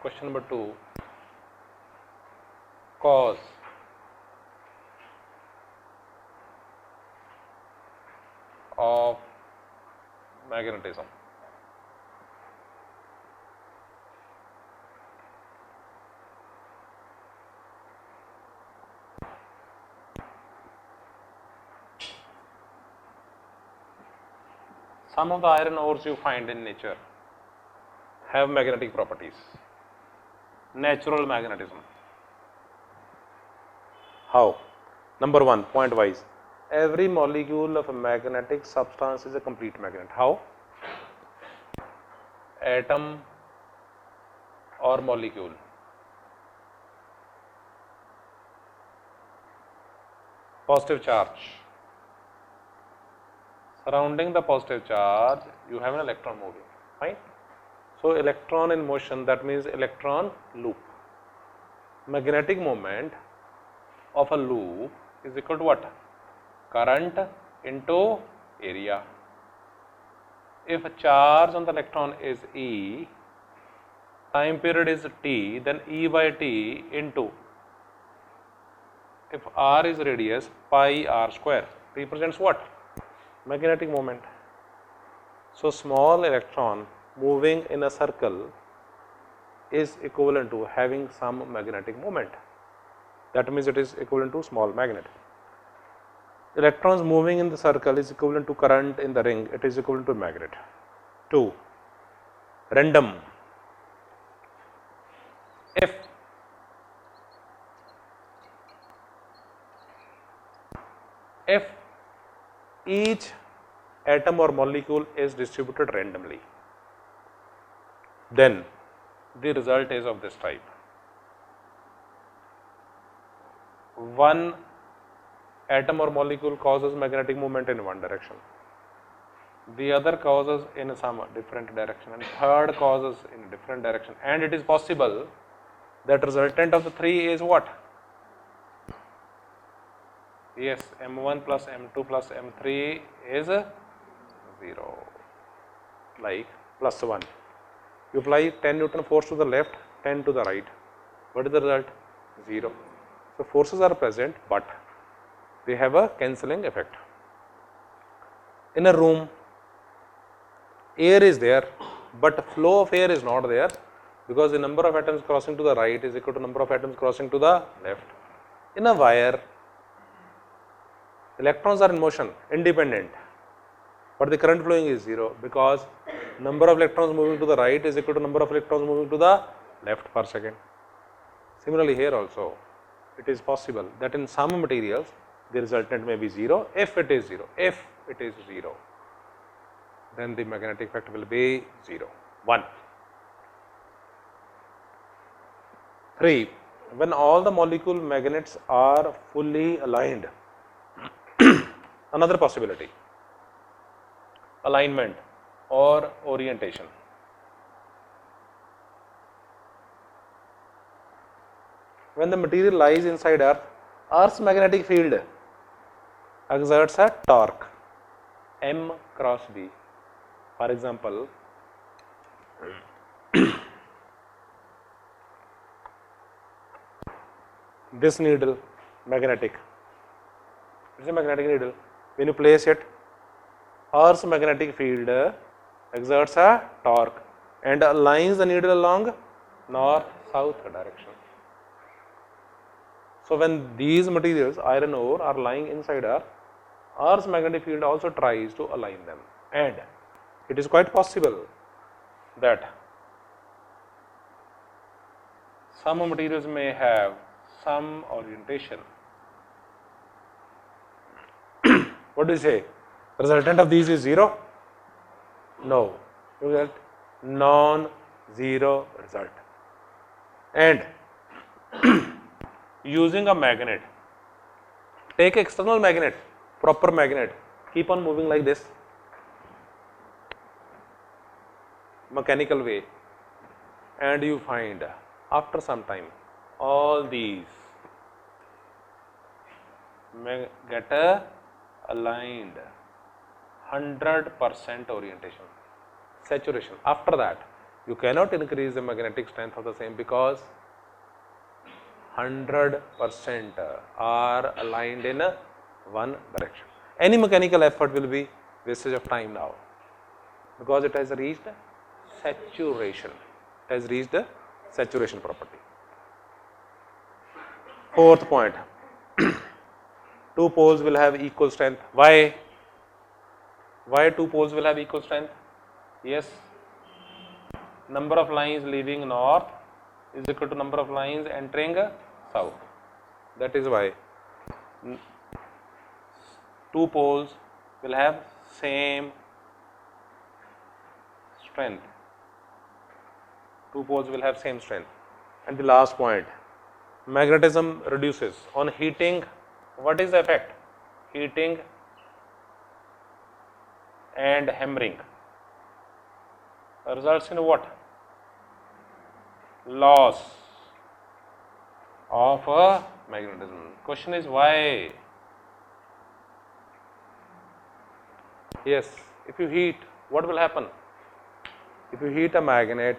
Question number 2. Cause of magnetism. Some of the iron ores you find in nature have magnetic properties. Natural magnetism. How? Number 1, point wise. Every molecule of a magnetic substance is a complete magnet. How? Atom or molecule. Positive charge. Surrounding the positive charge, you have an electron moving. Fine. So, electron in motion, that means electron loop. Magnetic moment of a loop is equal to what? Current into area. If a charge on the electron is E, time period is T, then E by T into, if R is radius, pi R square represents what? Magnetic moment. So, small electron moving in a circle is equivalent to having some magnetic moment. That means it is equivalent to small magnet. Electrons moving in the circle is equivalent to current in the ring, it is equivalent to magnet. 2. Random. If each atom or molecule is distributed randomly, then the result is of this type. One atom or molecule causes magnetic moment in one direction, the other causes in some different direction, and third causes in a different direction, and it is possible that resultant of the three is what? Yes, M1 plus M2 plus M3 is 0, like plus 1. You apply 10 Newton force to the left, 10 to the right. What is the result? 0. So, forces are present, but they have a cancelling effect. In a room, air is there, but flow of air is not there, because the number of atoms crossing to the right is equal to number of atoms crossing to the left. In a wire, electrons are in motion, independent, but the current flowing is 0, because number of electrons moving to the right is equal to number of electrons moving to the left per second. Similarly, here also it is possible that in some materials the resultant may be 0. If it is 0, then the magnetic effect will be 0. 1. 3. When all the molecule magnets are fully aligned, another possibility, alignment or orientation. When the material lies inside Earth's magnetic field exerts a torque M cross B. For example, this needle, magnetic, it is a magnetic needle. When you place it, Earth's magnetic field exerts a torque and aligns the needle along north-south direction. So, when these materials, iron ore, are lying inside Earth's magnetic field also tries to align them, and it is quite possible that some materials may have some orientation. What do you say? Resultant of these is 0? No, result non-zero result. And using a magnet, take external magnet, proper magnet, keep on moving like this, mechanical way, and you find after some time all these get aligned 100% orientation, saturation. After that, You cannot increase the magnetic strength of the same because 100% are aligned in one direction. Any mechanical effort will be wastage of time now because it has reached saturation. It has reached the saturation property. Fourth point, two poles will have equal strength. Why? Why two poles will have equal strength? Yes, number of lines leaving north is equal to number of lines entering south. That is why two poles will have same strength. Two poles will have same strength. And the last point, magnetism reduces on heating. What is the effect? Heating and hammering results in what? Loss of magnetism. Question is why? Yes, if you heat, what will happen? If you heat a magnet,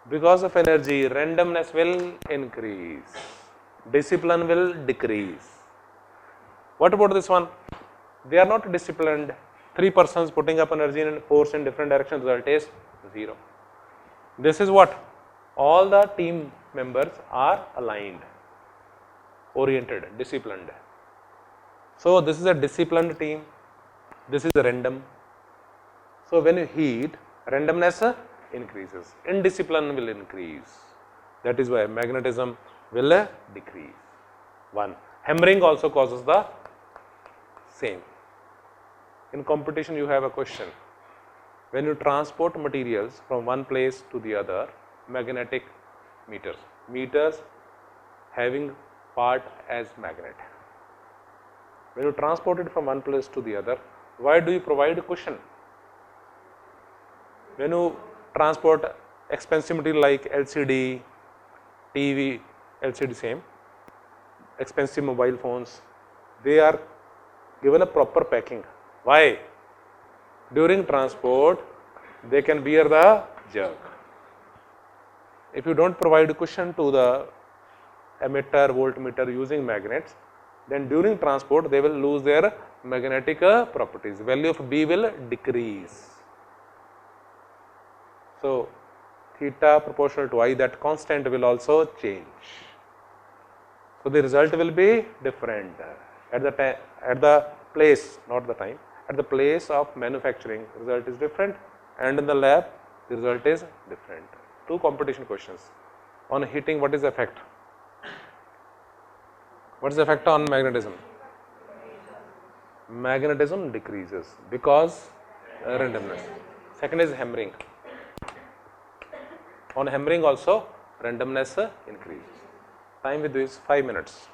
because of energy, randomness will increase, discipline will decrease. What about this one? They are not disciplined. 3 persons putting up energy and force in different directions, result is 0. This is what? All the team members are aligned, oriented, disciplined. So this is a disciplined team, this is random. So when you heat, randomness increases, indiscipline will increase. That is why magnetism will decrease. 1. Hammering also causes the same. In competition you have a question. When you transport materials from one place to the other, magnetic meters having part as magnet. When you transport it from one place to the other, why do you provide a cushion? When you transport expensive material like LCD, TV, LCD same, expensive mobile phones, they are given a proper packing. Why? During transport, they can bear the jerk. If you don't provide a cushion to the emitter, voltmeter using magnets, then during transport they will lose their magnetic properties. Value of B will decrease. So theta proportional to I, that constant will also change. So the result will be different at the place, not the time. At the place of manufacturing, result is different, and in the lab, the result is different. 2 competition questions. On heating, what is the effect? What is the effect on magnetism? Magnetism decreases because randomness. Second is hammering. On hammering also, randomness increases. Time with this 5 minutes.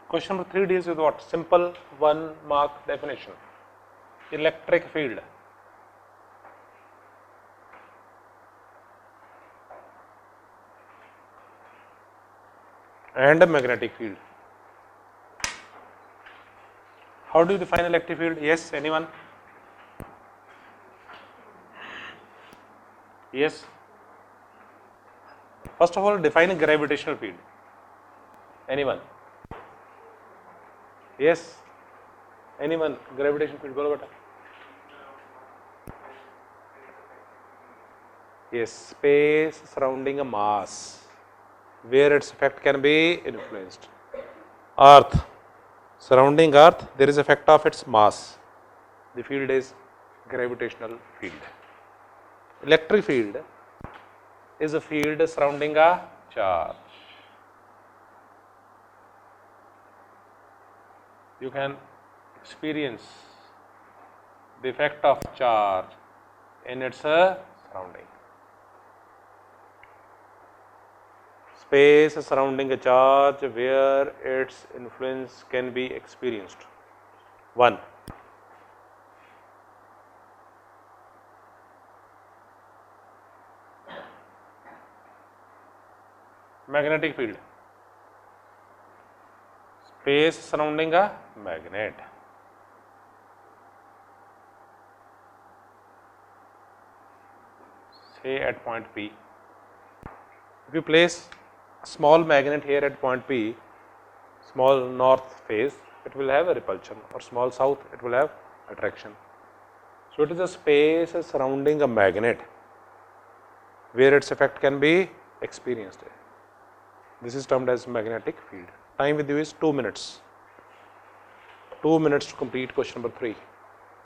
Question number 3 deals with what? Simple 1 mark definition. Electric field. And a magnetic field. How do you define electric field? Yes, anyone? Yes. First of all, define a gravitational field. Anyone? Yes. Anyone? Gravitational field. Bolo beta. Yes, space surrounding a mass where its effect can be influenced. Earth. Surrounding Earth, there is effect of its mass. The field is gravitational field. Electric field is a field surrounding a charge. You can experience the effect of charge in its surrounding. Space surrounding a charge where its influence can be experienced. 1. Magnetic field. Space surrounding a magnet. Say at point P. If you place a small magnet here at point P, small north face, it will have a repulsion, or small south, it will have attraction. So it is a space surrounding a magnet where its effect can be experienced. This is termed as magnetic field. Time with you is 2 minutes. 2 minutes to complete question number 3.